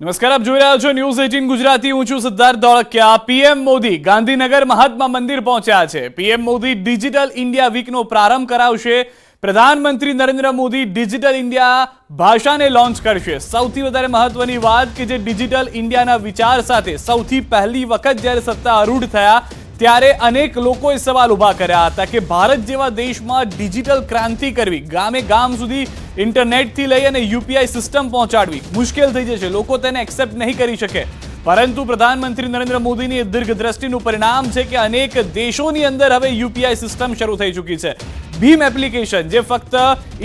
નમસ્કાર, આપ જોઈ રહ્યા છો ન્યૂઝ 18 ગુજરાતી. હું છું સિદ્ધાર્થ ધોળકિયા. પીએમ મોદી ગાંધીનગર મહાત્મા મંદિર પહોંચ્યા છે. પીએમ મોદી ડિજિટલ ઇન્ડિયા વીકનો પ્રારંભ કરાવશે. પ્રધાનમંત્રી નરેન્દ્ર મોદી ડિજિટલ ઇન્ડિયા ભાષાને લોન્ચ કરશે. સૌથી વધારે મહત્વની વાત કે જે ડિજિટલ ઇન્ડિયાના વિચાર સાથે સૌથી પહેલી વખત જ્યારે સત્તા આરૂઢ થયા ત્યારે અનેક લોકોએ સવાલ ઉભા કર્યા હતા કે ભારત જેવા દેશમાં ડિજિટલ ક્રાંતિ કરવી, ગામે ગામ સુધી ઇન્ટરનેટથી લઈ અને યુપીઆઈ સિસ્ટમ પહોંચાડવી મુશ્કેલ થઈ જશે. લોકો તેને એક્સેપ્ટ નહીં કરી શકે. પરંતુ પ્રધાનમંત્રી નરેન્દ્ર મોદીની દીર્ઘદ્રષ્ટિનું પરિણામ છે કે અનેક દેશોની અંદર હવે યુપીઆઈ સિસ્ટમ શરૂ થઈ ચૂકી છે. ભીમ એપ્લિકેશન જે ફક્ત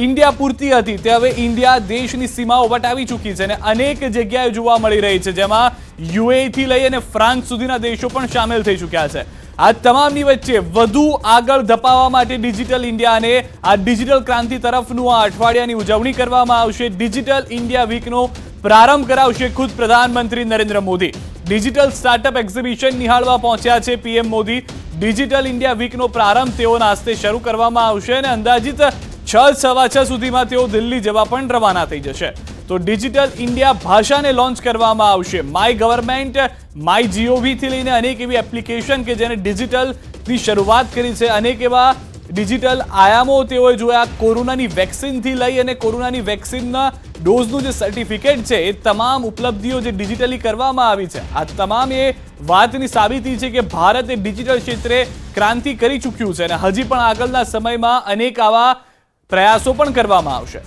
ઇન્ડિયા પૂરતી હતી તે હવે ઇન્ડિયા દેશની સીમાઓ વટાવી ચૂકી છે અને અનેક જગ્યાએ જોવા મળી રહી છે, જેમાં યુએઈ થી લઈ અને ફ્રાન્સ સુધીના દેશો પણ સામેલ થઈ ચૂક્યા છે. આ તમામની વચ્ચે વધુ આગળ ધપાવવા માટે ડિજિટલ ઇન્ડિયાને આ ડિજિટલ ક્રાંતિ તરફનું આ અઠવાડિયાની ઉજવણી કરવામાં આવશે. ડિજિટલ ઇન્ડિયા વીકનો પ્રારંભ કરાવશે ખુદ પ્રધાનમંત્રી Narendra Modi. Digital startup exhibition નિહાળવા પહોંચ્યા છે પીએમ મોદી. ડિજિટલ ઇન્ડિયા વીકનો પ્રારંભ તેઓના હસ્તે શરૂ કરવામાં આવશે અને અંદાજિત 6:15 સુધીમાં તેઓ દિલ્હી જવા પણ રવાના થઈ જશે. તો ડિજિટલ ઇન્ડિયા ભાષાને લોન્ચ કરવામાં આવશે. માય ગવર્મેન્ટ, માય જીઓવી થી લઈને અનેક એવી એપ્લિકેશન કે જેને ડિજિટલની શરૂઆત કરી છે. અનેક એવા ડિજિટલ આયામો તેઓએ જોયા. કોરોનાની વેક્સિનથી લઈ અને કોરોનાની વેક્સિનના ડોઝનું જે સર્ટિફિકેટ છે એ તમામ ઉપલબ્ધિઓ જે ડિજિટલી કરવામાં આવી છે, આ તમામ એ વાતની સાબિતી છે કે ભારતે ડિજિટલ ક્ષેત્રે ક્રાંતિ કરી ચૂક્યું છે અને હજી પણ આગળના સમયમાં અનેક આવા પ્રયાસો પણ કરવામાં આવશે.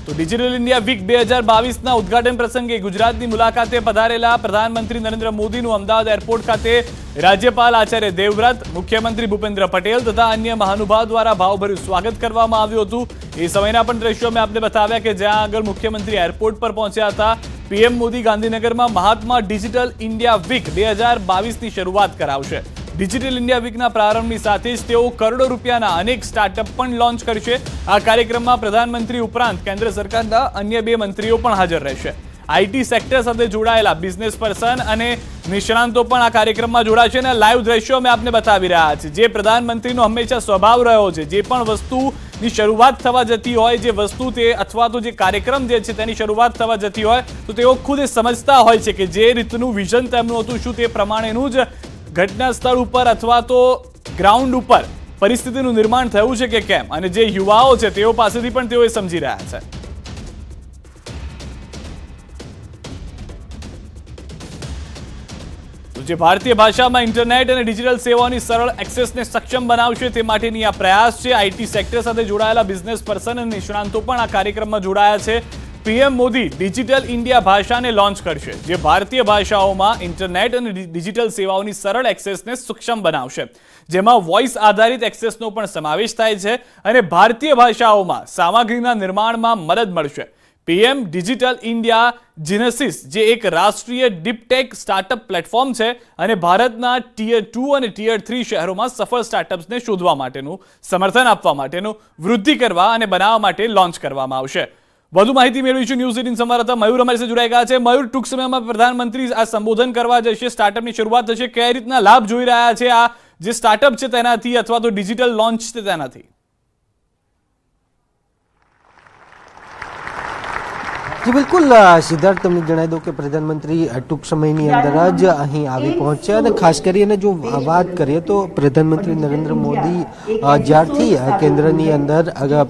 તો ડિજિટલ ઇન્ડિયા વીક 2022ના ઉદઘાટન પ્રસંગે ગુજરાતની મુલાકાતે પધારેલા પ્રધાનમંત્રી નરેન્દ્ર મોદીનું અમદાવાદ એરપોર્ટ ખાતે રાજ્યપાલ આચાર્ય દેવવ્રત, મુખ્યમંત્રી ભૂપેન્દ્ર પટેલ તથા અન્ય મહાનુભાવ દ્વારા ભાવભર્યું સ્વાગત કરવામાં આવ્યું હતું. એ સમયના પણ દ્રશ્યો મેં આપને બતાવ્યા કે જ્યાં આગળ મુખ્યમંત્રી એરપોર્ટ પર પહોંચ્યા હતા. પીએમ મોદી ગાંધીનગરમાં મહાત્મા ડિજિટલ ઇન્ડિયા વીક 2022ની શરૂઆત કરાવશે. ડિજિટલ ઇન્ડિયા વીકના પ્રારંભની સાથે જ તેઓ કરોડો રૂપિયાના અનેક સ્ટાર્ટઅપ પણ લોન્ચ કરશે. આ કાર્યક્રમમાં પ્રધાનમંત્રી ઉપરાંત કેન્દ્ર સરકારના અન્ય 2 મંત્રીઓ પણ હાજર રહેશે. આઈટી સેક્ટર સાથે જોડાયેલા બિઝનેસ પર્સન અને નિષ્ણાંતો પણ આ કાર્યક્રમમાં જોડાશે અને લાઈવ દ્રશ્યો અમે આપને બતાવી રહ્યા છે. જે પ્રધાનમંત્રીનો હંમેશા સ્વભાવ રહ્યો છે, જે પણ વસ્તુની શરૂઆત થવા જતી હોય, જે વસ્તુ તે અથવા તો જે કાર્યક્રમ જે છે તેની શરૂઆત થવા જતી હોય તો તેઓ ખુદ સમજતા હોય છે કે જે રીતનું વિઝન તેમનું હતું શું તે પ્રમાણેનું જ ઘટના સ્થળ ઉપર અથવા તો ગ્રાઉન્ડ ઉપર પરિસ્થિતિનું નિર્માણ થયું છે કે કેમ, અને જે યુવાઓ છે તેઓ પાસેથી પણ તેઓ સમજી રહ્યા છે. જે ભારતીય ભાષામાં ઇન્ટરનેટ અને ડિજિટલ સેવાઓની સરળ એક્સેસને સક્ષમ બનાવશે તે માટેની આ પ્રયાસ છે. આઈટી સેક્ટર સાથે જોડાયેલા બિઝનેસ પર્સન અને નિષ્ણાંતો પણ આ કાર્યક્રમમાં જોડાયા છે. પીએમ મોદી ડિજિટલ ઇન્ડિયા ભાષાને લોન્ચ કરશે, જે ભારતીય ભાષાઓમાં ઇન્ટરનેટ અને ડિજિટલ સેવાઓની સરળ એક્સેસને સક્ષમ બનાવશે, જેમાં વોઇસ આધારિત એક્સેસનો પણ સમાવેશ થાય છે અને ભારતીય ભાષાઓમાં સામગ્રીના નિર્માણમાં મદદ મળશે. પીએમ ડિજિટલ ઇન્ડિયા જીનેસિસ જે એક રાષ્ટ્રીય ડીપટેક સ્ટાર્ટઅપ પ્લેટફોર્મ છે અને ભારતના ટિયર 2 અને ટિયર 3 શહેરોમાં સફળ સ્ટાર્ટઅપ્સને શોધવા માટેનું, સમર્થન આપવા માટેનું, વૃદ્ધિ કરવા અને બનાવવા માટે લોન્ચ કરવામાં આવશે. વધુ માહિતી મેળવીશું. ન્યૂઝ 18 સંવાદદાતા મયુર અમારી સાથે જોડાઈ ગયા છે. મયુર, ટૂંક સમયમાં પ્રધાનમંત્રી આ સંબોધન કરવા જશે, સ્ટાર્ટઅપની શરૂઆત થશે. કઈ રીતના લાભ જોઈ રહ્યા છે આ જે સ્ટાર્ટઅપ છે તેનાથી અથવા તો ડિજિટલ લોન્ચ છે તેનાથી? જી બિલકુલ સિદ્ધાર્થ, તમને જણાવી દઉં કે પ્રધાનમંત્રી ટૂંક સમયની અંદર જ અહીં આવી પહોંચ્યા અને ખાસ કરીને જો વાત કરીએ તો પ્રધાનમંત્રી નરેન્દ્ર મોદી જ્યારથી કેન્દ્રની અંદર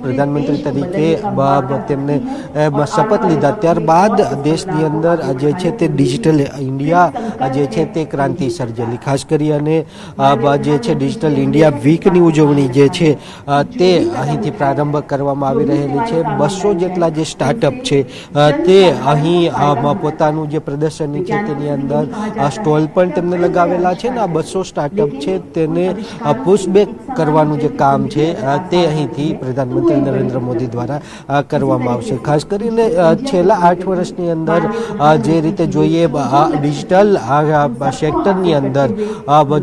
પ્રધાનમંત્રી તરીકે તેમને શપથ લીધા ત્યારબાદ દેશની અંદર જે છે તે ડિજિટલ ઇન્ડિયા જે છે તે ક્રાંતિ સર્જેલી. ખાસ કરીને જે છે ડિજિટલ ઇન્ડિયા વીકની ઉજવણી જે છે તે અહીંથી પ્રારંભ કરવામાં આવી રહેલી છે. 200 જેટલા જે સ્ટાર્ટઅપ છે તે અહીં પોતાનું જે પ્રદર્શની છે તેની અંદર સ્ટોલ પણ તેમને લગાવેલા છે ને આ 200 સ્ટાર્ટઅપ છે તેને પુશબેક કરવાનું જે કામ છે તે અહીંથી પ્રધાનમંત્રી નરેન્દ્ર મોદી દ્વારા કરવામાં આવશે. ખાસ કરીને છેલ્લા 8 વર્ષની અંદર જે રીતે જોઈએ ડિજિટલ સેક્ટરની અંદર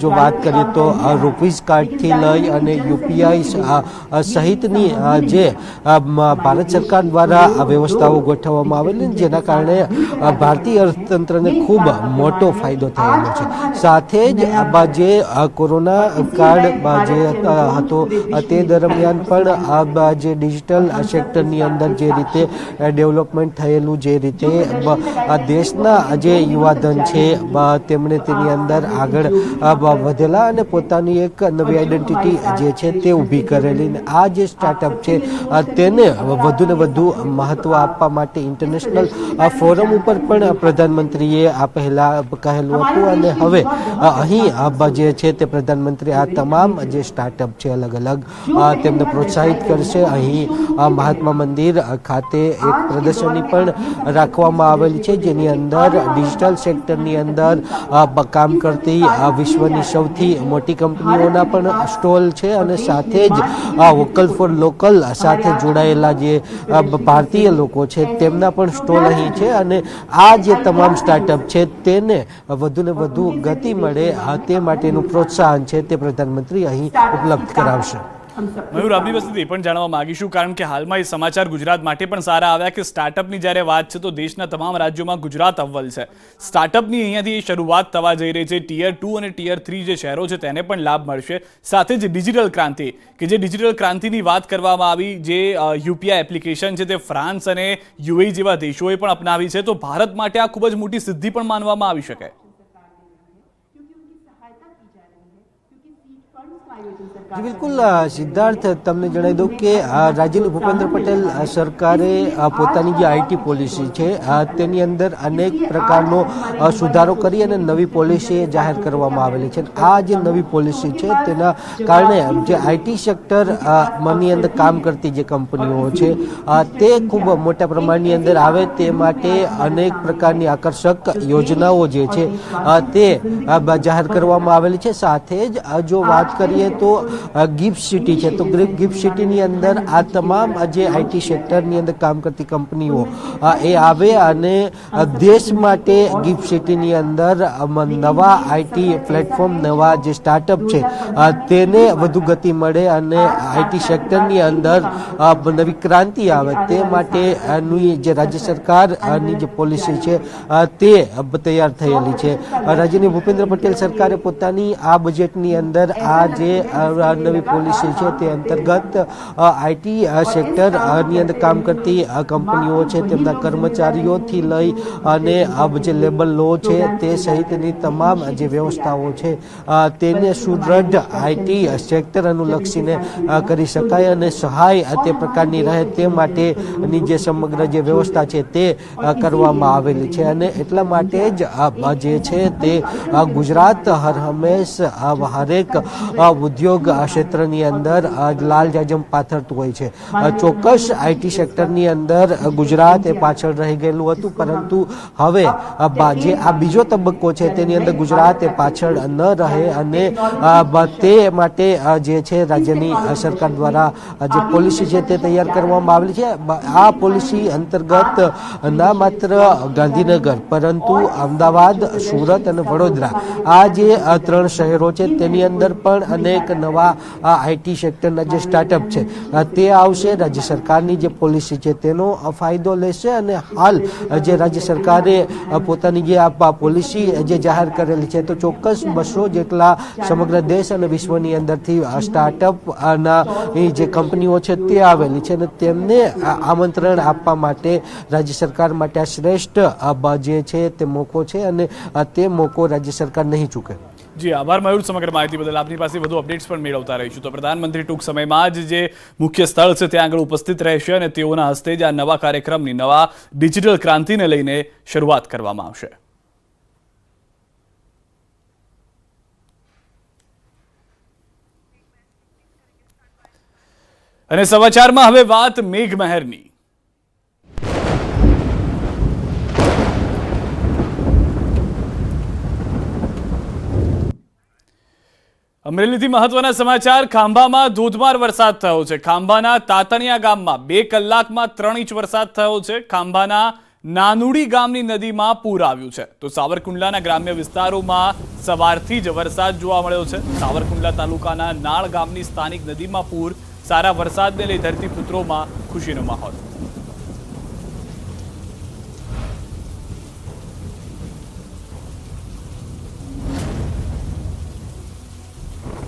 જો વાત કરીએ તો રૂપીઝ કાર્ડથી લઈ અને યુપીઆઈ સહિતની જે ભારત સરકાર દ્વારા વ્યવસ્થાઓ ગોઠવવામાં કરવામાં આવેલી, જેના કારણે ભારતીય અર્થતંત્રને ખૂબ મોટો ફાયદો થયેલો છે. સાથે જ જે કોરોના કાળ જે હતો તે દરમિયાન પણ જે ડિજિટલ સેક્ટરની અંદર જે રીતે ડેવલપમેન્ટ થયેલું, જે રીતે દેશના જે યુવાધન છે તેમણે તેની અંદર આગળ વધેલા અને પોતાની એક નવી આઈડેન્ટિટી જે છે તે ઊભી કરેલી. આ જે સ્ટાર્ટઅપ છે તેને વધુ ને વધુ મહત્વ આપવા માટે ઇન્ટરનેશનલ ફોરમ ઉપર પણ પ્રધાનમંત્રીએ આ પહેલા કહેલું હતું અને હવે અહીં જે છે તે પ્રધાનમંત્રી આ તમામ જે સ્ટાર્ટઅપ છે અલગ અલગ તેમને પ્રોત્સાહિત કરશે. અહીં મહાત્મા મંદિર ખાતે એક પ્રદર્શની પણ રાખવામાં આવેલી છે, જેની અંદર ડિજિટલ સેક્ટરની અંદર કામ કરતી વિશ્વની સૌથી મોટી કંપનીઓના પણ સ્ટોલ છે અને સાથે જ વોકલ ફોર લોકલ સાથે જોડાયેલા જે ભારતીય લોકો છે તેમના પણ સ્ટોલ અહીં છે અને આ જે તમામ સ્ટાર્ટઅપ છે તેને વધુ ને વધુ ગતિ મળે તે માટેનું પ્રોત્સાહન છે તે પ્રધાનમંત્રી અહીં ઉપલબ્ધ કરાવશે. મયુર, આપની પાસેથી પણ જાણવા માંગીશું, કારણ કે હાલમાં એ સમાચાર ગુજરાત માટે પણ સારા આવ્યા કે સ્ટાર્ટઅપની જ્યારે વાત છે તો દેશના તમામ રાજ્યોમાં ગુજરાત અવ્વલ છે. સ્ટાર્ટઅપની અહીંયાથી શરૂઆત થવા જઈ રહી છે. ટિયર 2 અને ટિયર 3 જે શહેરો છે તેને પણ લાભ મળશે. સાથે જ ડિજિટલ ક્રાંતિ, કે જે ડિજિટલ ક્રાંતિની વાત કરવામાં આવી, જે યુપીઆઈ એપ્લિકેશન છે તે ફ્રાન્સ અને યુએઈ જેવા દેશોએ પણ અપનાવી છે, તો ભારત માટે આ ખૂબ જ મોટી સિદ્ધિ પણ માનવામાં આવી શકે. બિલકુલ સિદ્ધાર્થ, તમને જણાવી દઉં કે રાજ્યની ભૂપેન્દ્ર પટેલ સરકારે પોતાની જે આઈટી પોલિસી છે તેની અંદર અનેક પ્રકારનો સુધારો કરી અને નવી પોલિસી જાહેર કરવામાં આવેલી છે. આ જે નવી પોલિસી છે તેના કારણે જે આઈટી સેક્ટરની અંદર કામ કરતી જે કંપનીઓ છે તે ખૂબ મોટા પ્રમાણની અંદર આવે તે માટે અનેક પ્રકારની આકર્ષક યોજનાઓ જે છે તે જાહેર કરવામાં આવેલી છે. સાથે જ જો વાત કરીએ તો ગિફ્ટ સિટી છે, તો ગિફ્ટ સિટીની અંદર આ તમામ જે આઈટી સેક્ટરની અંદર કામ કરતી કંપનીઓ એ આવે અને દેશ માટે ગિફ્ટ સિટીની અંદર નવા આઈટી પ્લેટફોર્મ, નવા જે સ્ટાર્ટઅપ છે તેને વધુ ગતિ મળે અને આઈટી સેક્ટરની અંદર નવી ક્રાંતિ આવે તે માટેની જે રાજ્ય સરકારની જે પોલિસી છે તે તૈયાર થયેલી છે. રાજ્યની ભૂપેન્દ્ર પટેલ સરકારે પોતાની આ બજેટની અંદર આ જે નવી પોલિસી છે તે અંતર્ગત આઈટી સેક્ટરની અંદર કામ કરતી કંપનીઓ છે તેમના કર્મચારીઓથી લઈ અને જે લેબર લો છે તે સહિતની તમામ જે વ્યવસ્થાઓ છે તેને સુદૃઢ આઈટી સેક્ટર અનુલક્ષીને કરી શકાય અને સહાય તે પ્રકારની રહે તે માટેની જે સમગ્ર જે વ્યવસ્થા છે તે કરવામાં આવેલી છે અને એટલા માટે જ જે છે તે ગુજરાત હર હંમેશ હરેક ઉદ્યોગ ક્ષેત્રની અંદર લાલ જાજમ પાથરતું હોય છે. ચોક્કસ આઈટી સેક્ટરની અંદર ગુજરાત એ પાછળ રહી ગયેલું હતું, પરંતુ હવે જે આ બીજો તબક્કો છે તેની અંદર ગુજરાત એ પાછળ ન રહે અને તે માટે જે છે રાજ્યની સરકાર દ્વારા જે પોલિસી છે તે તૈયાર કરવામાં આવેલી છે. આ પોલિસી અંતર્ગત ના માત્ર ગાંધીનગર પરંતુ અમદાવાદ, સુરત અને વડોદરા આ જે 3 શહેરો છે તેની અંદર પણ અનેક નવા આઈટી સેક્ટરના જે સ્ટાર્ટઅપ છે તે આવશે. રાજ્ય સરકારની જે પોલિસી છે તેનો ફાયદો લેશે અને હાલ જે રાજ્ય સરકારે પોતાની જે પોલિસી જે જાહેર કરેલી છે તો ચોક્કસ 200 જેટલા સમગ્ર દેશ અને વિશ્વની અંદરથી સ્ટાર્ટઅપના જે કંપનીઓ છે તે આવેલી છે અને તેમને આમંત્રણ આપવા માટે રાજ્ય સરકાર માટે આ શ્રેષ્ઠ જે છે તે મોકો છે અને તે મોકો રાજ્ય સરકાર નહીં ચૂકે. જી આભાર મયુર, સમગ્ર માહિતી બદલ. આપની પાસે વધુ અપડેટ્સ પણ મેળવતા રહીશું. તો પ્રધાનમંત્રી ટૂંક સમયમાં જ જે મુખ્ય સ્થળ છે ત્યાં આગળ ઉપસ્થિત રહેશે અને તેઓના હસ્તે જ આ નવા કાર્યક્રમની, નવા ડિજિટલ ક્રાંતિને લઈને શરૂઆત કરવામાં આવશે. અને સમાચારમાં હવે વાત મેઘમહેરની. અમરેલીથી મહત્વના સમાચાર. ખાંભામાં ધોધમાર વરસાદ થયો છે. ખાંભાના તાતણિયા ગામમાં 2 કલાકમાં 3 ઇંચ વરસાદ થયો છે. ખાંભાના નાનુડી ગામની નદીમાં પૂર આવ્યું છે. તો સાવરકુંડલાના ગ્રામ્ય વિસ્તારોમાં સવારથી જ વરસાદ જોવા મળ્યો છે. સાવરકુંડલા તાલુકાના નાળ ગામની સ્થાનિક નદીમાં પૂર. સારા વરસાદને લઈ ધરતીપુત્રોમાં ખુશીનો માહોલ.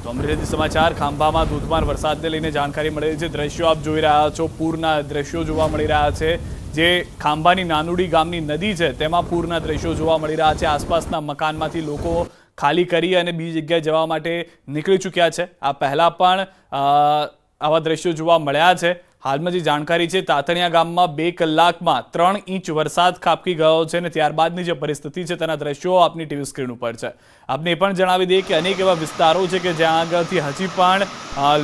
તો અમરેલીથી સમાચાર ખાંભામાં ધોધમાર વરસાદને લઈને જાણકારી મળી રહી છે। દ્રશ્યો આપ જોઈ રહ્યા છો, પૂરના દ્રશ્યો જોવા મળી રહ્યા છે। જે ખાંભાની નાનુડી ગામની નદી છે તેમાં પૂરના દ્રશ્યો જોવા મળી રહ્યા છે। આસપાસના મકાનમાંથી લોકો ખાલી કરી અને બીજી જગ્યાએ જવા માટે નીકળી ચૂક્યા છે। આ પહેલા પણ આવા દ્રશ્યો જોવા મળ્યા છે। હાલમાં જે જાણકારી છે, તાતણિયા ગામમાં 2 કલાકમાં 3 ઇંચ વરસાદ ખાબકી ગયો છે અને ત્યારબાદની જે પરિસ્થિતિ છે તેના દ્રશ્યો આપની ટીવી સ્ક્રીન ઉપર છે। આપને એ પણ જણાવી દઈએ કે અનેક એવા વિસ્તારો છે કે જ્યાં આગળથી હજી પણ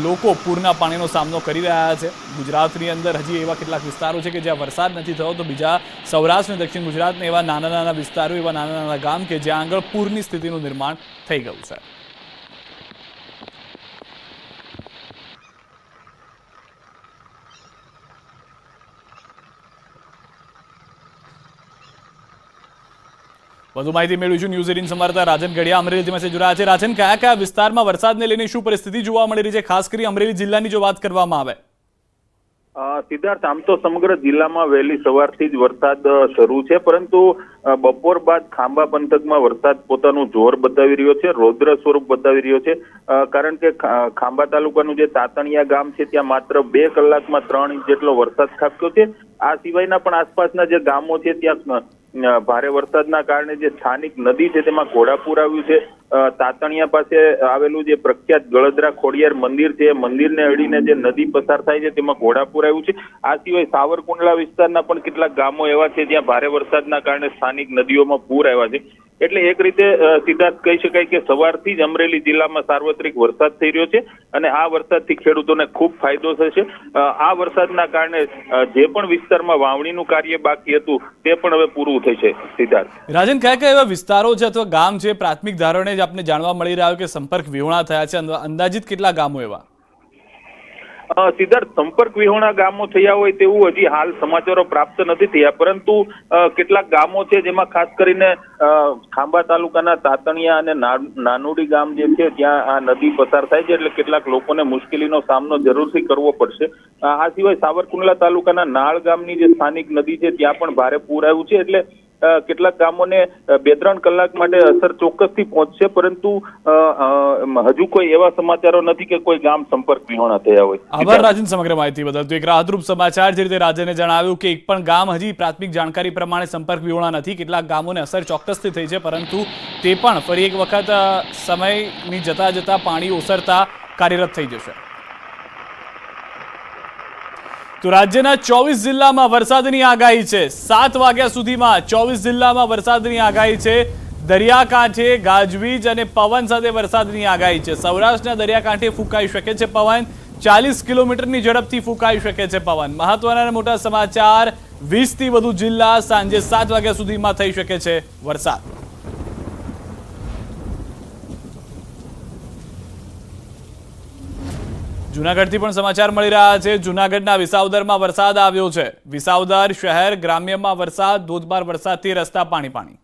લોકો પૂરના પાણીનો સામનો કરી રહ્યા છે। ગુજરાતની અંદર હજી એવા કેટલાક વિસ્તારો છે કે જ્યાં વરસાદ નથી થયો, તો બીજા સૌરાષ્ટ્ર અને દક્ષિણ ગુજરાતના એવા નાના નાના વિસ્તારો, એવા નાના નાના ગામ કે જ્યાં આગળ પૂરની સ્થિતિનું નિર્માણ થઈ ગયું છે। વધુ માહિતી મેળવીશું ન્યૂઝ 18 સંવાદદાતા રાજન ગઢિયા અમરેલીથી મેસેજ જોડાયા છે। રાજન, કયા કયા વિસ્તારમાં વરસાદને લઈને શું પરિસ્થિતિ જોવા મળી રહી છે, ખાસ કરી અમરેલી જિલ્લાની જો વાત કરવામાં આવે? સિદ્ધાર્થ, આમ તો સમગ્ર જિલ્લામાં વહેલી સવારથી જ વરસાદ શરૂ છે, પરંતુ બપોર બાદ ખાંભા પંથકમાં વરસાદ પોતાનું જોર બતાવી રહ્યો છે, રૌદ્ર સ્વરૂપ બતાવી રહ્યો છે। કારણ કે ખાંભા તાલુકાનું જે તાતણિયા ગામ છે ત્યાં માત્ર 2 કલાકમાં 3 ઇંચ જેટલો વરસાદ ખાબક્યો છે। આ સિવાયના પણ આસપાસના જે ગામો છે ત્યાં ભારે વરસાદના કારણે જે સ્થાનિક નદી છે તેમાં ઘોડાપૂર આવ્યું છે। તાતણિયા પાસે આવેલું જે પ્રખ્યાત ગળદરા ખોડિયાર મંદિર છે, મંદિરને અડીને જે નદી પસાર થાય છે તેમાં ઘોડાપૂર આવ્યું છે। આ સિવાય સાવરકુંડલા વિસ્તારના પણ કેટલાક ગામો એવા છે જ્યાં ભારે વરસાદના કારણે સ્થાનિક નદીઓમાં પૂર આવ્યા છે। એટલે એક રીતે સિદ્ધાર્થ કહી શકાય કે સવારથી જ અમરેલી જિલ્લામાં સાર્વત્રિક વરસાદ થઈ રહ્યો છે અને આ વરસાદથી ખેડૂતોને ખૂબ ફાયદો થશે। આ વરસાદના કારણે જે પણ વિસ્તારમાં વાવણીનું કાર્ય બાકી હતું તે પણ હવે પૂરું થશે। સિદ્ધાર્થ, રાજન, કયા કયા એવા વિસ્તારો છે અથવા ગામ છે પ્રાથમિક ધોરણે જ આપને જાણવા મળી રહ્યું કે સંપર્ક વિહોણા થયા છે? અંદાજિત કેટલા ગામો એવા? સિદ્ધાર્થ, સંપર્ક વિહોણા ગામો થયા હોય તેવું હજી હાલ સમાચારો પ્રાપ્ત નથી થયા, પરંતુ કેટલાક ગામો છે જેમાં ખાસ કરીને ખાંભા તાલુકાના તાતણિયા અને નાનુડી ગામ જે છે ત્યાં આ નદી પસાર થાય છે, એટલે કેટલાક લોકોને મુશ્કેલીનો સામનો જરૂરથી કરવો પડશે। આ સિવાય સાવરકુંડલા તાલુકાના નાળ ગામની જે સ્થાનિક નદી છે ત્યાં પણ ભારે પૂર આવ્યું છે, એટલે કેટલાક ગામોને 2-3 કલાક માટે અસર ચોક્કસથી પહોંચશે, પરંતુ હજુ કોઈ એવા સમાચારો નથી કે કોઈ ગામ સંપર્ક વિહોણા થયા હોય। આભાર રાજન સમગ્ર માહિતી બદલ। તો એક રાહતરૂપ સમાચાર, જે રીતે રાજને જણાવ્યું કે એક પણ ગામ હજી પ્રાથમિક જાણકારી પ્રમાણે સંપર્ક વિહોણા નથી। કેટલાક ગામોને અસર ચોક્કસથી થઈ છે, પરંતુ તે પણ ફરી એક વખત સમયની જતા પાણી ઓસરતા કાર્યરત થઈ જશે। તો રાજ્યના 24 જિલ્લામાં વરસાદની આગાહી છે। 7 વાગ્યા સુધીમાં 24 જિલ્લામાં વરસાદની આગાહી છે। દરિયાકાંઠે ગાજવીજ અને પવન સાથે વરસાદની આગાહી છે। સૌરાષ્ટ્રના દરિયાકાંઠે ફૂંકાઈ શકે છે પવન, 40 કિલોમીટરની ઝડપથી ફૂંકાઈ શકે છે પવન। મહત્વના અને મોટા સમાચાર, 20થી વધુ જિલ્લા સાંજે 7 વાગ્યા સુધીમાં થઈ શકે છે વરસાદ। જૂનાગઢથી પણ સમાચાર મળી રહ્યા છે। જૂનાગઢના વિસાવદરમાં વરસાદ આવ્યો છે। વિસાવદર શહેર ગ્રામ્યમાં વરસાદ, ધોધમાર વરસાદથી રસ્તા પાણી।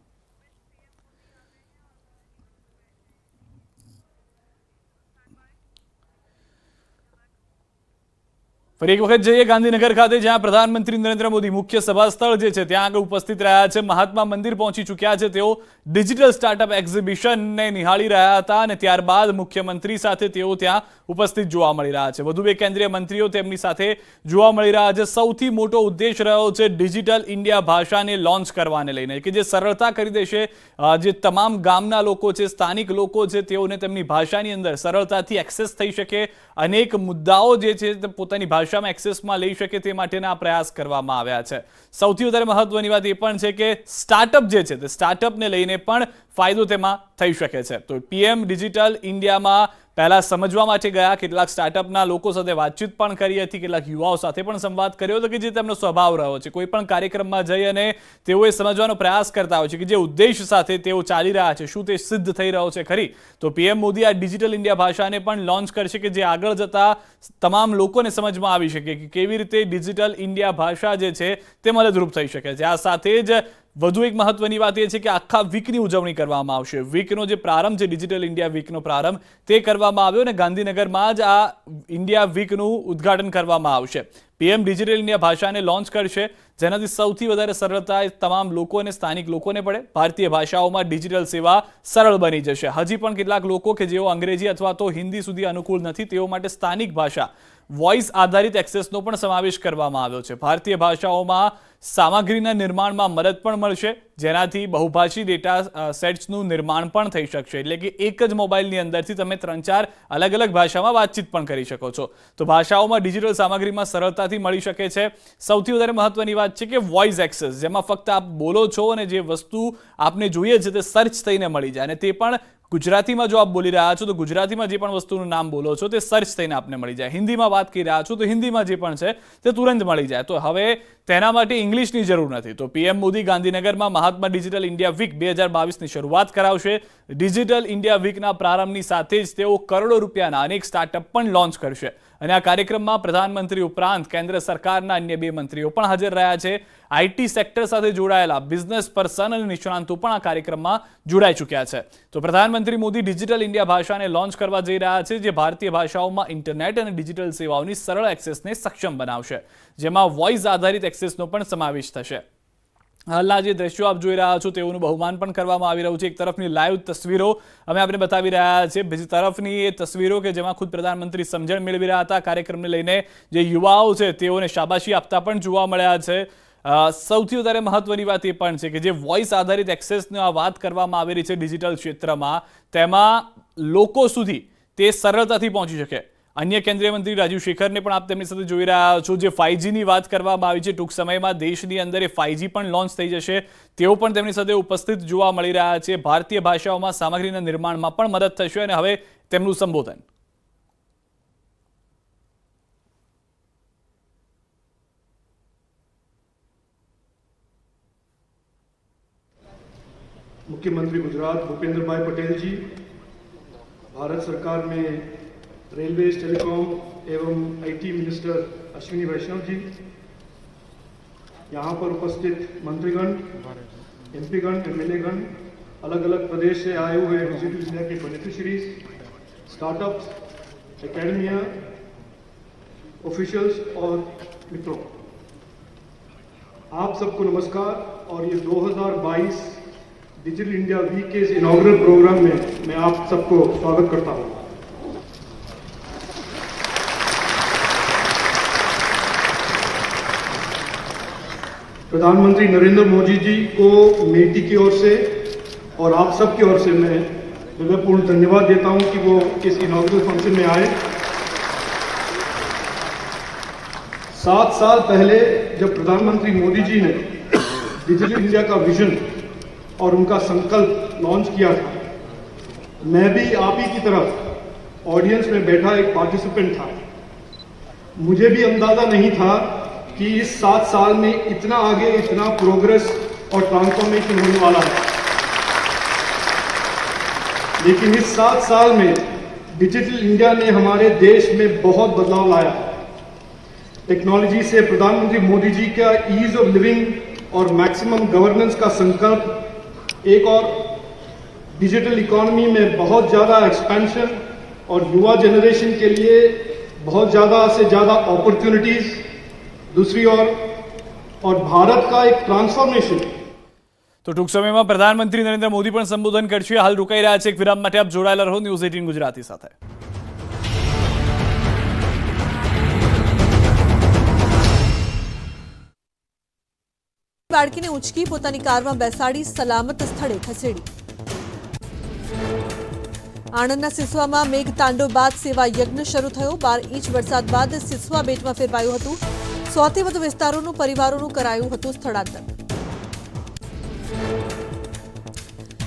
ફરી એક વખત જઈએ ગાંધીનગર ખાતે, જ્યાં પ્રધાનમંત્રી નરેન્દ્ર મોદી મુખ્ય સભા સ્થળ જે છે ત્યાં આગળ ઉપસ્થિત રહ્યા છે। મહાત્મા મંદિર પહોંચી ચૂક્યા છે તેઓ। ડિજિટલ સ્ટાર્ટઅપ એક્ઝિબિશનને નિહાળી રહ્યા હતા અને ત્યારબાદ મુખ્યમંત્રી સાથે તેઓ ત્યાં ઉપસ્થિત જોવા મળી રહ્યા છે। વધુ 2 કેન્દ્રીય મંત્રીઓ તેમની સાથે જોવા મળી રહ્યા છે। સૌથી મોટો ઉદ્દેશ રહ્યો છે ડિજિટલ ઇન્ડિયા ભાષાને લોન્ચ કરવાને લઈને, કે જે સરળતા કરી દેશે જે તમામ ગામના લોકો છે, સ્થાનિક લોકો છે, તેઓને તેમની ભાષાની અંદર સરળતાથી એક્સેસ થઈ શકે, અનેક મુદ્દાઓ જે છે તે પોતાની ભાષામાં એક્સેસમાં લઈ શકે, તે માટેના પ્રયાસ કરવામાં આવ્યા છે। સૌથી વધારે મહત્વની વાત એ પણ છે કે સ્ટાર્ટઅપ જે છે તે સ્ટાર્ટઅપને લઈને પણ ફાયદો તેમાં થઈ શકે છે। તો પીએમ ડિજિટલ ઇન્ડિયામાં પહેલા સમજવા માટે ગયા, કેટલાક સ્ટાર્ટઅપના લોકો સાથે વાતચીત પણ કરી હતી, કેટલાક યુવાઓ સાથે પણ સંવાદ કર્યો હતો કે જે તેમનો સ્વભાવ રહ્યો છે, કોઈ પણ કાર્યક્રમમાં જઈ અને તેઓએ સમજવાનો પ્રયાસ કરતા હોય છે કે જે ઉદ્દેશ સાથે તેઓ ચાલી રહ્યા છે શું તે સિદ્ધ થઈ રહ્યો છે ખરી। તો પીએમ મોદી આ ડિજિટલ ઇન્ડિયા ભાષાને પણ લોન્ચ કરશે કે જે આગળ જતા તમામ લોકોને સમજમાં આવી શકે કે કેવી રીતે ડિજિટલ ઇન્ડિયા ભાષા જે છે તે મદદરૂપ થઈ શકે છે। આ સાથે જ વધુ એક મહત્વની વાત એ છે કે આખા વીકની ઉજવણી કરવામાં આવશે. વીકનો જે પ્રારંભ છે, ડિજિટલ ઇન્ડિયા વીકનો પ્રારંભ તે કરવામાં આવ્યો અને ગાંધીનગરમાં જ આ ઇન્ડિયા વીકનું ઉદ્ઘાટન કરવામાં આવશે. પીએમ ડિજિટલ ઇન્ડિયા ભાષાને લોન્ચ કરશે, જેનાથી સૌથી વધારે સરળતા તમામ લોકોને, સ્થાનિક લોકોને પડે. ભારતીય ભાષાઓમાં ડિજિટલ સેવા સરળ બની જશે. હજી પણ કેટલાક લોકો કે જેઓ અંગ્રેજી અથવા તો હિન્દી સુધી અનુકૂળ નથી, તેઓ માટે સ્થાનિક ભાષા વોઇસ આધારિત એક્સેસનો પણ સમાવેશ કરવામાં આવ્યો છે. ભારતીય ભાષાઓમાં સામગ્રીના નિર્માણમાં મદદ પણ મળશે, જેનાથી બહુભાષી ડેટા સેટ્સનું નિર્માણ પણ થઈ શકશે. એટલે કે એક જ મોબાઈલની અંદરથી તમે 3-4 અલગ અલગ ભાષામાં વાતચીત પણ કરી શકો છો. તો ભાષાઓમાં ડિજિટલ સામગ્રીમાં સરળતાથી મળી શકે છે. સૌથી વધારે મહત્વની વાત છે કે વોઇસ એક્સેસ, જેમાં ફક્ત આપ બોલો છો અને જે વસ્તુ આપને જોઈએ છે તે સર્ચ થઈને મળી જાય, અને તે પણ ગુજરાતીમાં જો આપ બોલી રહ્યા છો તો ગુજરાતીમાં જે પણ વસ્તુનું નામ બોલો છો તે સર્ચ થઈને આપને મળી જાય. હિન્દીમાં વાત કરી રહ્યા છો તો હિન્દીમાં જે પણ છે તે તુરંત મળી જાય. તો હવે તેના માટે ઇંગ્લિશની જરૂર નથી. તો પીએમ મોદી ગાંધીનગરમાં મહાત્મા ડિજિટલ ઇન્ડિયા વીક 2022ની શરૂઆત કરાવશે. ડિજિટલ ઇન્ડિયા વીકના પ્રારંભની સાથે જ તેઓ કરોડો રૂપિયાના અનેક સ્ટાર્ટઅપ પણ લોન્ચ કરશે. અને આ કાર્યક્રમમાં પ્રધાનમંત્રી ઉપરાંત કેન્દ્ર સરકારના અન્ય 2 મંત્રીઓ પણ હાજર રહ્યા છે. આઈટી સેક્ટર સાથે જોડાયેલા બિઝનેસ પર્સન અને નિષ્ણાંતો પણ આ કાર્યક્રમમાં જોડાઈ ચૂક્યા છે. તો પ્રધાનમંત્રી મોદી ડિજિટલ ઇન્ડિયા ભાષાને લોન્ચ કરવા જઈ રહ્યા છે, જે ભારતીય ભાષાઓમાં ઇન્ટરનેટ અને ડિજિટલ સેવાઓની સરળ એક્સેસને સક્ષમ બનાવશે, જેમાં વોઇસ આધારિત એક્સેસનો પણ સમાવેશ થશે. હાલના જે દ્રશ્યો આપ જોઈ રહ્યા છો તેઓનું બહુમાન પણ કરવામાં આવી રહ્યું છે. એક તરફની લાઈવ તસવીરો અમે આપણે બતાવી રહ્યા છીએ, બીજી તરફની એ તસવીરો કે જેમાં ખુદ પ્રધાનમંત્રી સમજણ મેળવી રહ્યા હતા. કાર્યક્રમને લઈને જે યુવાઓ છે તેઓને શાબાશી આપતા પણ જોવા મળ્યા છે. સૌથી વધારે મહત્વની વાત એ પણ છે કે જે વોઇસ આધારિત એક્સેસની આ વાત કરવામાં આવી રહી છે ડિજિટલ ક્ષેત્રમાં, તેમાં લોકો સુધી તે સરળતાથી પહોંચી શકે. અન્ય કેન્દ્રીય મંત્રી રાજીવ શેખરને પણ આપ તેમની સાથે જોઈ રહ્યા છો. જે 5Gની વાત કરવામાં આવી છે, ટૂંક સમયમાં દેશની અંદર એ 5G પણ લોન્ચ થઈ જશે. તેઓ પણ તેમની સાથે ઉપસ્થિત જોવા મળી રહ્યા છે. ભારતીય ભાષાઓમાં સામગ્રીના નિર્માણમાં પણ મદદ થશે. અને હવે તેમનું સંબોધન. मुख्यमंत्री गुजरात भूपेंद्र भाई पटेल जी, भारत सरकार में रेलवेज, टेलीकॉम एवं आईटी मिनिस्टर अश्विनी वैष्णव जी, यहाँ पर उपस्थित मंत्रीगण, एमपीगण, एमएलएगण, अलग अलग प्रदेश से आए हुए डिजिटल इंडिया के बेनिफिशरीज, स्टार्टअप्स, एकेडमिया, ऑफिशियल्स और मित्रों, आप सबको नमस्कार. और ये 2022 डिजिटल इंडिया वीक के इस इनॉग्रल प्रोग्राम में मैं आप सबको स्वागत करता हूं. प्रधानमंत्री नरेंद्र मोदी जी को मेटी की ओर से और आप सब की ओर से मैं हृदयपूर्ण धन्यवाद देता हूं कि वो इस इनॉग्रल फंक्शन में आए. 7 साल पहले जब प्रधानमंत्री मोदी जी ने डिजिटल इंडिया का विजन और उनका संकल्प लॉन्च किया था, मैं भी आप ही की तरह ऑडियंस में बैठा एक पार्टिसिपेंट था. मुझे भी अंदाजा नहीं था कि इस 7 साल में इतना आगे, इतना प्रोग्रेस और ट्रांसफॉर्मेशन होने वाला है. लेकिन इस 7 साल में डिजिटल इंडिया ने हमारे देश में बहुत बदलाव लाया है. टेक्नोलॉजी से प्रधानमंत्री मोदी जी का ईज ऑफ लिविंग और मैक्सिमम गवर्नेंस का संकल्प, एक और डिजिटल इकोनॉमी में बहुत ज़्यादा एक्सपेंशन और युवा जनरेशन के लिए बहुत ज़्यादा से ज़्यादा अपॉर्चुनिटीज़, दूसरी ओर और भारत का एक ट्रांसफॉर्मेशन. તો ટૂંક સમયમાં પ્રધાનમંત્રી નરેન્દ્ર મોદી પણ સંબોધન કરશે. હાલ રોકાઈ રહ્યા છે એક વિરામ માટે. આપ જોડાયેલા રહો ન્યૂઝ 18 ગુજરાતી સાથે. બાળકીને ઉંચકી પોતાની કારમાં બેસાડી સલામત સ્થળે ખસેડી. આણંદના સિસવામાં મેઘ તાંડવ બાદ સેવા યજ્ઞ શરૂ થયો. 12 ઇંચ વરસાદ બાદ સિસવા બેટમાં ફેરવાયું હતું. 100 થી વધુ વિસ્તારોનું પરિવારોનું કરાયું હતું સ્થળાંતર.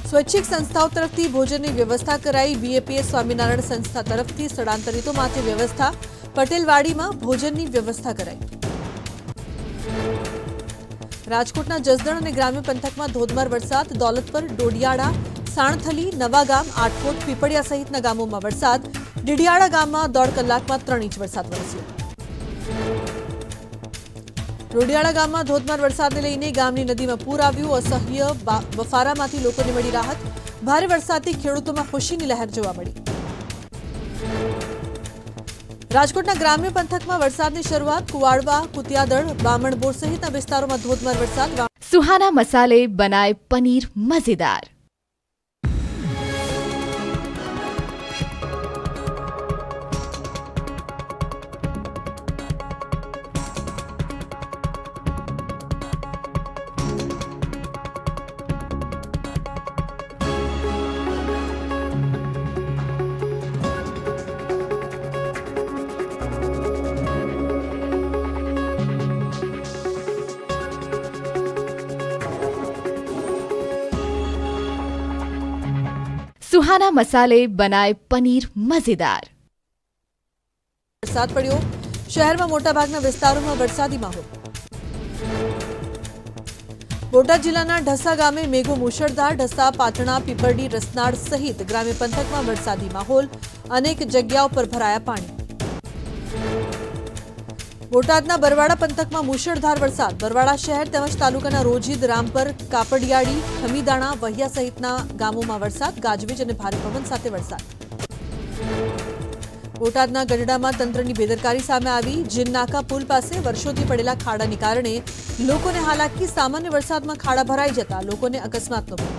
સ્વૈચ્છિક સંસ્થાઓ તરફથી ભોજનની વ્યવસ્થા કરાઈ. બીએપીએસ સ્વામિનારાયણ સંસ્થા તરફથી સ્થળાંતરિતો માટે વ્યવસ્થા. પટેલવાડીમાં ભોજનની વ્યવસ્થા કરાઈ. રાજકોટના જસદણ અને ગ્રામ્ય પંથકમાં ધોધમાર વરસાદ. દોલતપર, ડોડિયાળા, સાણથલી, નવાગામ, આટકોટ, પીપળિયા સહિતના ગામોમાં વરસાદ. ડીડિયાળા ગામમાં 1.5 કલાકમાં 3 ઇંચ વરસાદ વરસ્યો. રોડિયાળા ગામમાં ધોધમાર વરસાદને લઈને ગામની નદીમાં પૂર આવ્યું. અસહ્ય બફારામાંથી લોકોને મળી રાહત. ભારે વરસાદથી ખેડૂતોમાં ખુશીની લહેર જોવા મળી. રાજકોટના ગ્રામ્ય પંથકમાં વરસાદની શરૂઆત. કુવાડવા, કુતિયાદળ, બામણબોર સહિતના વિસ્તારોમાં ધોધમાર વરસાદ. सुहाना मसाले बनाए पनीर मजेदार। सुहाना मसाले बनाए पनीर मजेदार। વરસાદ પડ્યો. શહેરમાં મોટાભાગના વિસ્તારોમાં વરસાદી માહોલ. બોટાદ જિલ્લાના ઢસા ગામે મેઘો મુશળધાર. ઢસા, પાટણા, પીપરડી, રસનાળ સહિત ગ્રામ્ય પંથકમાં વરસાદી માહોલ. અનેક જગ્યાઓ પર ભરાયા પાણી. બોટાદના બરવાડા પંથકમાં મુશળધાર વરસાદ. બરવાડા શહેર તેમજ તાલુકાના રોજીદ, રામપર, કાપડિયાળી, ખમીદાણા, વહિયા સહિતના ગામોમાં વરસાદ. ગાજવીજ અને ભારે પવન સાથે વરસાદ. બોટાદના ગઢડામાં તંત્રની બેદરકારી સામે આવી. જીનનાકા પુલ પાસે વર્ષોથી પડેલા ખાડાને કારણે લોકોને હાલાકી. સામાન્ય વરસાદમાં ખાડા ભરાઈ જતા લોકોને અકસ્માતનો ભય.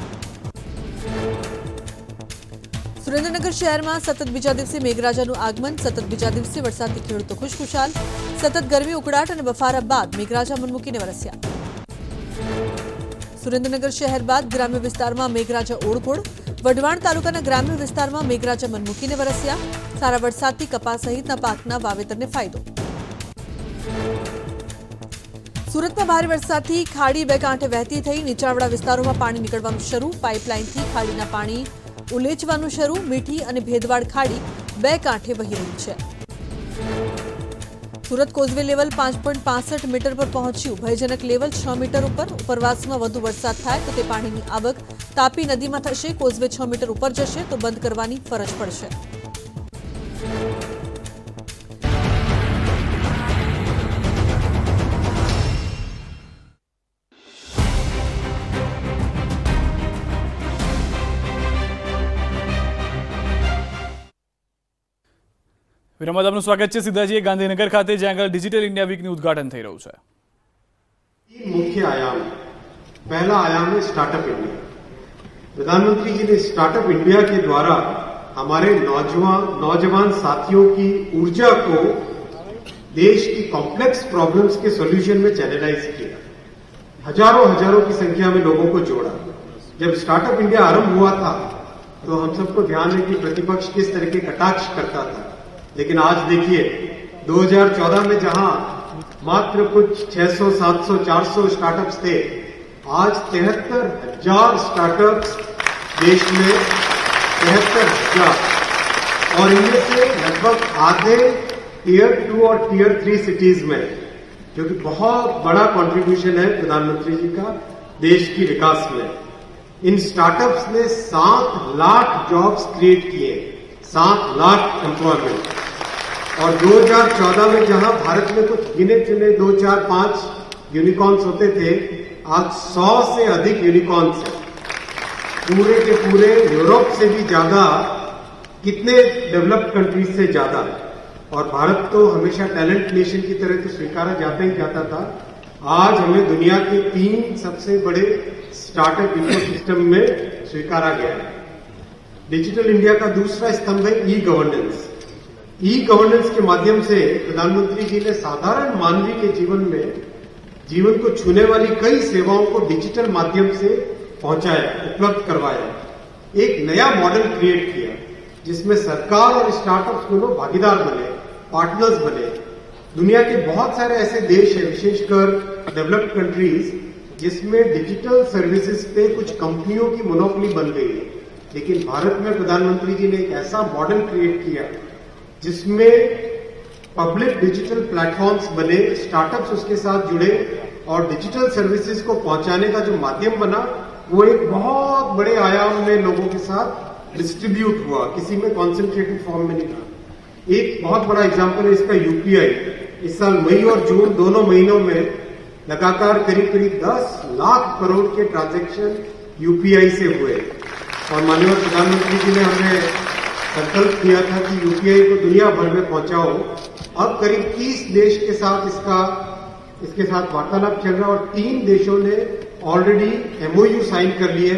સુરેન્દ્રનગર શહેરમાં સતત બીજા દિવસે મેઘરાજાનું આગમન. સતત બીજા દિવસે વરસાદથી ખેડૂતો ખુશખુશાલ. સતત ગરમી, ઉકળાટ અને બફારા બાદ મેઘરાજા મનમૂકીને વરસ્યા. સુરેન્દ્રનગર શહેર બાદ ગ્રામ્ય વિસ્તારમાં મેઘરાજા ઓળઘોળ. વઢવાણ તાલુકાના ગ્રામ્ય વિસ્તારમાં મેઘરાજા મનમૂકીને વરસ્યા. સારા વરસાદથી કપાસ સહિતના પાકના વાવેતરને ફાયદો. સુરતમાં ભારે વરસાદથી ખાડી બે કાંઠે વહેતી થઈ. નીચાણવાળા વિસ્તારોમાં પાણી નીકળવાનું શરૂ. પાઇપલાઇનથી ખાડીના પાણી ઉલેચવાનું શરૂ. મીઠી અને ભેદવાડ ખાડી બે કાંઠે વહી રહી છે. સુરત કોઝવે લેવલ 5.65 મીટર પર પહોંચ્યું. ભયજનક લેવલ 6 મીટર ઉપર. ઉપરવાસમાં વધુ વરસાદ થાય તો તે પાણીની આવક તાપી નદીમાં થશે. કોઝવે 6 મીટર ઉપર જશે તો બંધ કરવાની ફરજ પડશે. વિરામબાદ આપનું સ્વાગત છે. સીધા જઈએ ગાંધીનગર ખાતે, જ્યાં આગળ ડિજિટલ ઇન્ડિયા વીકનું ઉદઘાટન થઈ રહ્યું છે. तीन मुख्य आयाम. पहला आयाम है स्टार्टअप इंडिया. प्रधानमंत्री जी ने स्टार्टअप इंडिया के द्वारा हमारे नौजवान साथियों की ऊर्जा को देश की कॉम्प्लेक्स प्रॉब्लम्स के सॉल्यूशन में चैनलाइज किया. हजारों की संख्या में लोगों को जोड़ा. जब स्टार्टअप इंडिया आरंभ हुआ था तो हम सबको ध्यान है कि प्रतिपक्ष किस तरह के कटाक्ष करता था. लेकिन आज देखिए 2014 में जहां मात्र कुछ 600, 700, 400 स्टार्टअप्स थे, आज 73,000 स्टार्टअप्स देश में. 73,000. और इनमें से लगभग आधे टियर 2 और टियर 3 सिटीज में, जो कि बहुत बड़ा कंट्रीब्यूशन है प्रधानमंत्री जी का देश की विकास में. इन स्टार्टअप्स ने 7 लाख जॉब्स क्रिएट किए. 7 लाख एम्प्लॉयमेंट. और 2014 में जहां भारत में कुछ गिने चुने 2, 4, 5 यूनिकॉर्न्स होते थे, आज 100 से अधिक यूनिकॉर्न्स हैं. पूरे के पूरे यूरोप से भी ज्यादा, कितने डेवलप्ड कंट्रीज से ज्यादा. और भारत तो हमेशा टैलेंट नेशन की तरह तो स्वीकारा जाता ही जाता था. आज हमें दुनिया के 3 सबसे बड़े स्टार्टअप इकोसिस्टम में स्वीकारा गया है. डिजिटल इंडिया का दूसरा स्तंभ है ई गवर्नेंस. ई गवर्नेंस के माध्यम से प्रधानमंत्री जी ने साधारण मानवीय के जीवन को छूने वाली कई सेवाओं को डिजिटल माध्यम से पहुंचाया, उपलब्ध करवाया. एक नया मॉडल क्रिएट किया जिसमें सरकार और स्टार्टअप्स दोनों भागीदार बने, पार्टनर्स बने. दुनिया के बहुत सारे ऐसे देश हैं, विशेषकर डेवलप्ड कंट्रीज, जिसमें डिजिटल सर्विसेज पे कुछ कंपनियों की मोनोपोली बन गई है. लेकिन भारत में प्रधानमंत्री जी ने एक ऐसा मॉडल क्रिएट किया जिसमें पब्लिक डिजिटल प्लेटफॉर्म्स बने, स्टार्टअप्स उसके साथ जुड़े और डिजिटल सर्विसेज को पहुंचाने का जो माध्यम बना वो एक बहुत बड़े आयाम में लोगों के साथ डिस्ट्रीब्यूट हुआ, किसी में कॉन्सेंट्रेटेड फॉर्म में नहीं था. एक बहुत बड़ा एग्जांपल है इसका यूपीआई. इस साल मई और जून दोनों महीनों में लगातार करीब करीब 10 लाख करोड़ के ट्रांजैक्शन यूपीआई से हुए और माननीय प्रधानमंत्री जी ने हमें संकल्प किया था कि यूपीआई को दुनिया भर में पहुंचाओ। अब करीब 30 देश के साथ इसके साथ वार्तालाप चल रहा है और 3 देशों ने ऑलरेडी एमओयू साइन कर लिए,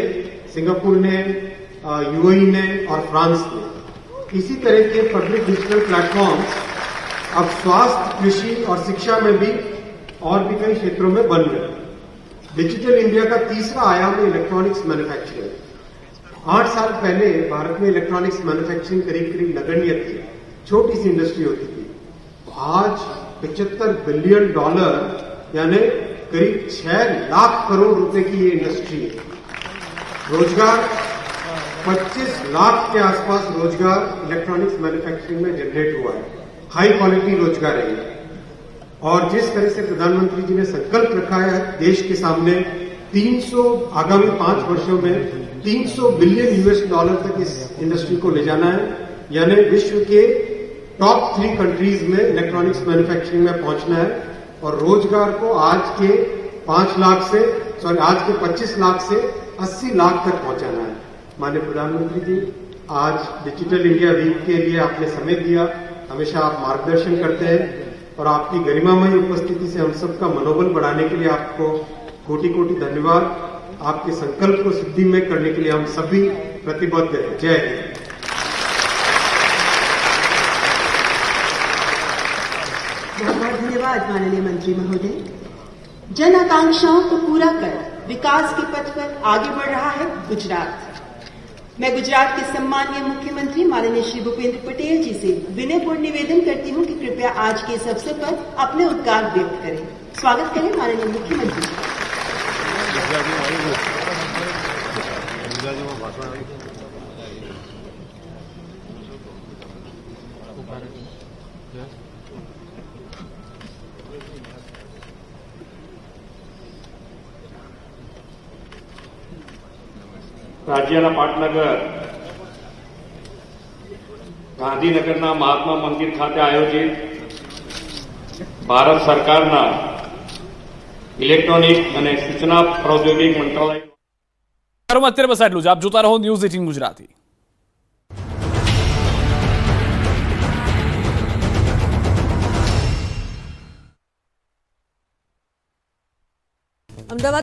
सिंगापुर ने, यूएई ने और फ्रांस ने। इसी तरह के पब्लिक डिजिटल प्लेटफॉर्म्स अब स्वास्थ्य, कृषि और शिक्षा में भी और भी कई क्षेत्रों में बन रहे हैं। डिजिटल इंडिया का तीसरा आयाम है इलेक्ट्रॉनिक्स मैन्युफैक्चरिंग। 8 साल पहले भारत में इलेक्ट्रॉनिक्स मैन्युफैक्चरिंग करीब करीब नगण्य थी, छोटी सी इंडस्ट्री होती थी। आज $75 बिलियन यानी करीब 6 लाख करोड़ रुपए की ये इंडस्ट्री है। रोजगार 25 लाख के आसपास रोजगार इलेक्ट्रॉनिक्स मैन्युफैक्चरिंग में जनरेट हुआ है। हाई क्वालिटी रोजगार है और जिस तरह से प्रधानमंत्री जी ने संकल्प रखा है देश के सामने आगामी 5 वर्षों में $300 बिलियन तक इस इंडस्ट्री को ले जाना है, यानी विश्व के टॉप 3 कंट्रीज में इलेक्ट्रॉनिक्स मैन्युफैक्चरिंग में पहुंचना है और रोजगार को आज के 25 लाख से 80 लाख तक पहुंचाना है। माननीय प्रधानमंत्री जी, आज डिजिटल इंडिया वीक के लिए आपने समय दिया, हमेशा आप मार्गदर्शन करते हैं और आपकी गरिमामयी उपस्थिति से हम सबका मनोबल बढ़ाने के लिए आपको कोटि कोटि धन्यवाद। आपके संकल्प को सिद्धि में करने के लिए हम सभी प्रतिबद्ध हैं। जय हिंद। बहुत बहुत धन्यवाद माननीय मंत्री महोदय। जन आकांक्षाओं को पूरा कर विकास के पथ पर आगे बढ़ रहा है गुजरात। मैं गुजरात के सम्मानीय मुख्यमंत्री माननीय श्री भूपेंद्र पटेल जी से विनयपूर्ण निवेदन करती हूं कि कृपया आज के इस अवसर पर अपने उद्गार व्यक्त करें। स्वागत करें माननीय मुख्यमंत्री जी। રાજ્યના પાટનગર ગાંધીનગરના મહાત્મા મંદિર ખાતે આયોજિત ભારત સરકારના ઇલેક્ટ્રોનિક અને સૂચના પ્રૌદ્યોગિક મંત્રાલય અત્યારે બસ આટલું જ. આપ જોતા રહો ન્યૂઝ 18 ગુજરાતી. અમદાવાદ